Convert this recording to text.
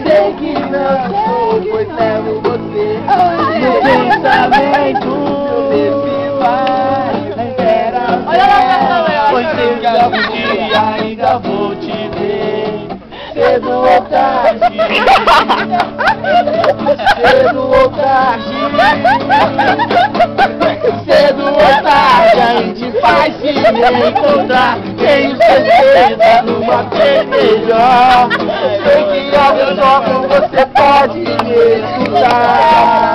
Sei que não sou, pois levo você no pensamento. Meu vai espera, pois sei que algum dia ainda vou te ver. Cedo ou tarde, cedo ou tarde, cedo ou tarde a gente vai se encontrar. Tenho certeza numa vez melhor. Sei que ao meu toque você pode me escutar.